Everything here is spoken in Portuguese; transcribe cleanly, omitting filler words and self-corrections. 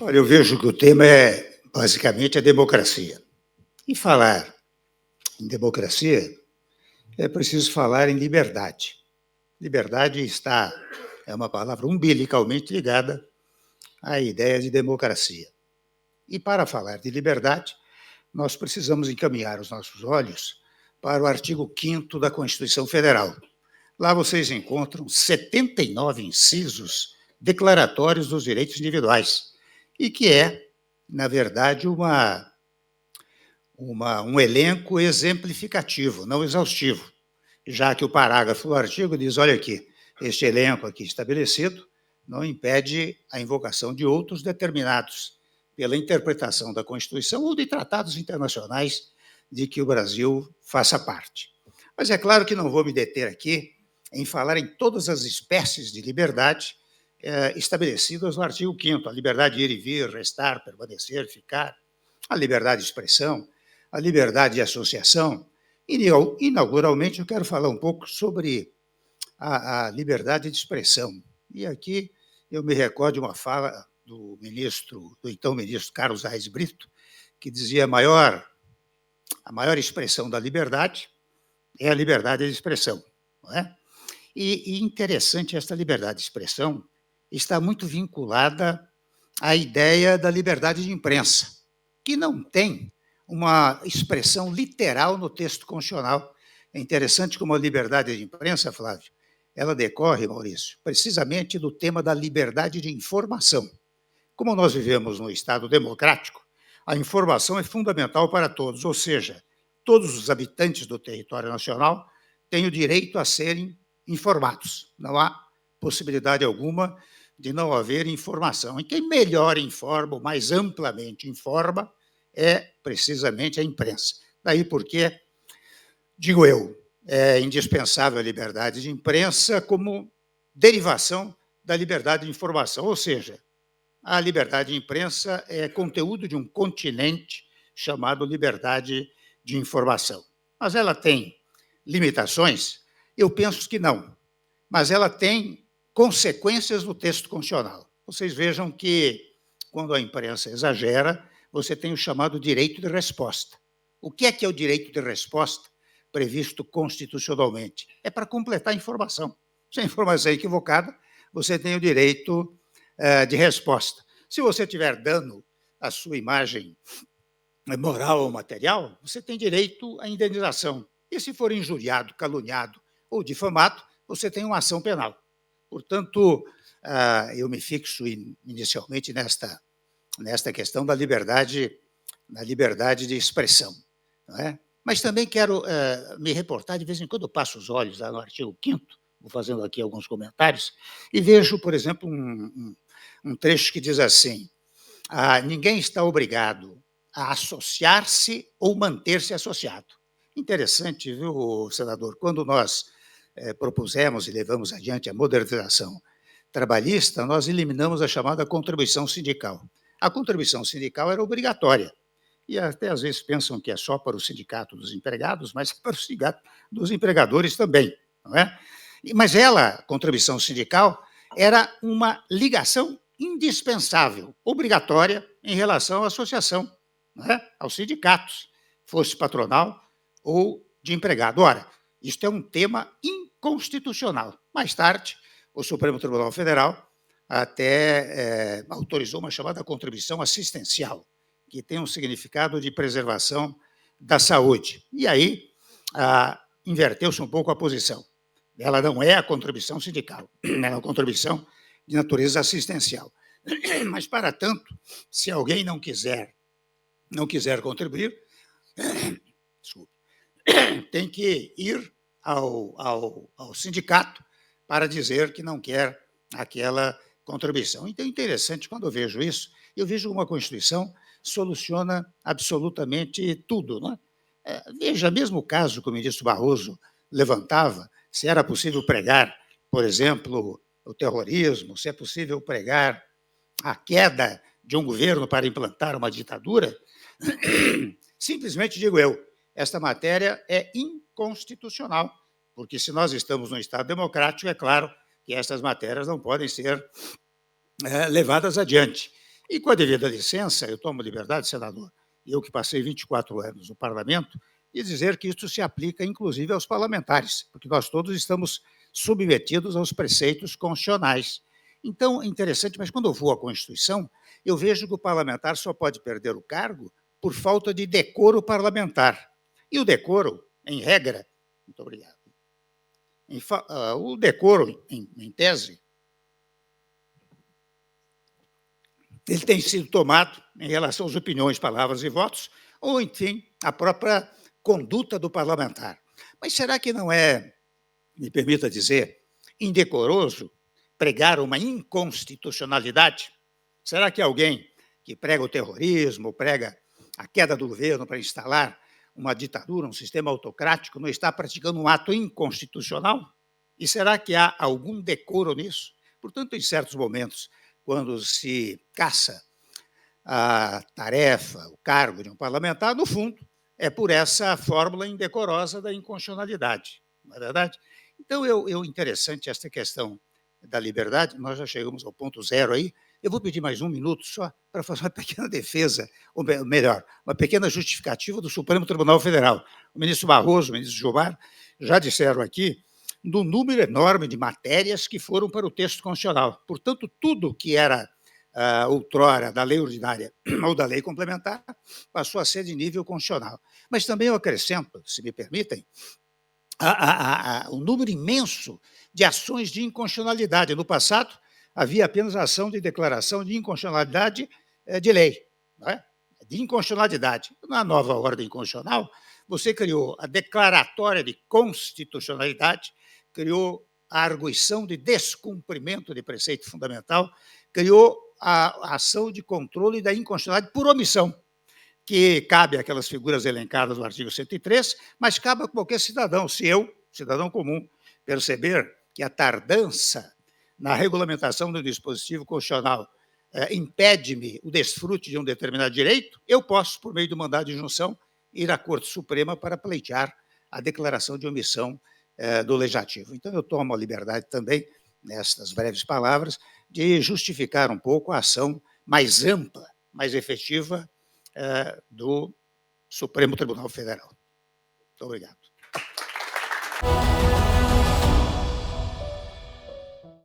Olha, eu vejo que o tema é basicamente a democracia. E falar em democracia é preciso falar em liberdade. Liberdade é uma palavra umbilicalmente ligada à ideia de democracia. E para falar de liberdade, nós precisamos encaminhar os nossos olhos para o artigo 5º da Constituição Federal. Lá vocês encontram 79 incisos declaratórios dos direitos individuais, e que é, na verdade, um elenco exemplificativo, não exaustivo, já que o parágrafo do artigo diz, olha aqui, este elenco aqui estabelecido não impede a invocação de outros determinados pela interpretação da Constituição ou de tratados internacionais de que o Brasil faça parte. Mas é claro que não vou me deter aqui em falar em todas as espécies de liberdade estabelecidas no artigo 5º, a liberdade de ir e vir, restar, permanecer, ficar, a liberdade de expressão, a liberdade de associação. Inauguralmente, eu quero falar um pouco sobre a liberdade de expressão. E aqui eu me recordo de uma fala do então ministro Carlos Aires Brito, que dizia a maior expressão da liberdade é a liberdade de expressão. Não é? E interessante, esta liberdade de expressão está muito vinculada à ideia da liberdade de imprensa, que não tem uma expressão literal no texto constitucional. É interessante como a liberdade de imprensa, Flávio, ela decorre, Maurício, precisamente do tema da liberdade de informação. Como nós vivemos num Estado democrático, a informação é fundamental para todos, ou seja, todos os habitantes do território nacional têm o direito a serem informados. Não há possibilidade alguma de não haver informação. E quem melhor informa, ou mais amplamente informa, é precisamente a imprensa. Daí porque, digo eu, é indispensável a liberdade de imprensa como derivação da liberdade de informação, ou seja, a liberdade de imprensa é conteúdo de um continente chamado liberdade de informação. Mas ela tem limitações? Eu penso que não. Mas ela tem consequências no texto constitucional. Vocês vejam que, quando a imprensa exagera, você tem o chamado direito de resposta. O que é o direito de resposta previsto constitucionalmente? É para completar a informação. Se a informação é equivocada, você tem o direito de resposta. Se você tiver dano à sua imagem moral ou material, você tem direito à indenização. E se for injuriado, caluniado ou difamado, você tem uma ação penal. Portanto, eu me fixo inicialmente nesta questão da liberdade de expressão. Não é? Mas também quero me reportar, de vez em quando eu passo os olhos lá no artigo 5º, vou fazendo aqui alguns comentários, e vejo, por exemplo, um trecho que diz assim, ninguém está obrigado a associar-se ou manter-se associado. Interessante, viu, senador? Quando nós propusemos e levamos adiante a modernização trabalhista, nós eliminamos a chamada contribuição sindical. A contribuição sindical era obrigatória, e até às vezes pensam que é só para o sindicato dos empregados, mas é para o sindicato dos empregadores também, não é? Mas a contribuição sindical, era uma ligação indispensável, obrigatória, em relação à associação, não é? Aos sindicatos, fosse patronal ou de empregado. Ora, isto é um tema inconstitucional. Mais tarde, o Supremo Tribunal Federal até autorizou uma chamada contribuição assistencial, que tem um significado de preservação da saúde. E aí inverteu-se um pouco a posição. Ela não é a contribuição sindical, é uma contribuição de natureza assistencial. Mas, para tanto, se alguém não quiser contribuir, desculpe, tem que ir ao sindicato para dizer que não quer aquela contribuição. Então, é interessante, quando eu vejo isso, eu vejo uma Constituição soluciona absolutamente tudo. Não é? Veja, mesmo o caso que o ministro Barroso levantava, se era possível pregar, por exemplo, o terrorismo, se é possível pregar a queda de um governo para implantar uma ditadura, simplesmente digo eu, esta matéria é inconstitucional, porque se nós estamos num Estado democrático, é claro que essas matérias não podem ser levadas adiante. E, com a devida licença, eu tomo liberdade, senador, eu que passei 24 anos no parlamento, de dizer que isso se aplica, inclusive, aos parlamentares, porque nós todos estamos submetidos aos preceitos constitucionais. Então, é interessante, mas quando eu vou à Constituição, eu vejo que o parlamentar só pode perder o cargo por falta de decoro parlamentar. E o decoro, em regra, muito obrigado, o decoro, em tese, ele tem sido tomado em relação às opiniões, palavras e votos, ou, enfim, a própria conduta do parlamentar. Mas será que não é, me permita dizer, indecoroso pregar uma inconstitucionalidade? Será que alguém que prega o terrorismo, prega a queda do governo para instalar uma ditadura, um sistema autocrático, não está praticando um ato inconstitucional? E será que há algum decoro nisso? Portanto, em certos momentos, quando se caça a tarefa, o cargo de um parlamentar, no fundo, é por essa fórmula indecorosa da inconstitucionalidade, não é verdade? Então, interessante esta questão da liberdade, nós já chegamos ao ponto zero aí, eu vou pedir mais um minuto só para fazer uma pequena defesa, ou melhor, uma pequena justificativa do Supremo Tribunal Federal. O ministro Barroso, o ministro Gilmar, já disseram aqui do número enorme de matérias que foram para o texto constitucional. Portanto, tudo que era outrora da lei ordinária ou da lei complementar passou a ser de nível constitucional. Mas também eu acrescento, se me permitem, o número imenso de ações de inconstitucionalidade. No passado, havia apenas a ação de declaração de inconstitucionalidade de lei, não é? De inconstitucionalidade. Na nova ordem constitucional, você criou a declaratória de constitucionalidade, criou a arguição de descumprimento de preceito fundamental, criou a ação de controle da inconstitucionalidade por omissão, que cabe àquelas figuras elencadas no artigo 103, mas cabe a qualquer cidadão. Se eu, cidadão comum, perceber que a tardança na regulamentação do dispositivo constitucional impede-me o desfrute de um determinado direito, eu posso, por meio do mandado de injunção, ir à Corte Suprema para pleitear a declaração de omissão do Legislativo. Então, eu tomo a liberdade também, nestas breves palavras, de justificar um pouco a ação mais ampla, mais efetiva do Supremo Tribunal Federal. Muito obrigado.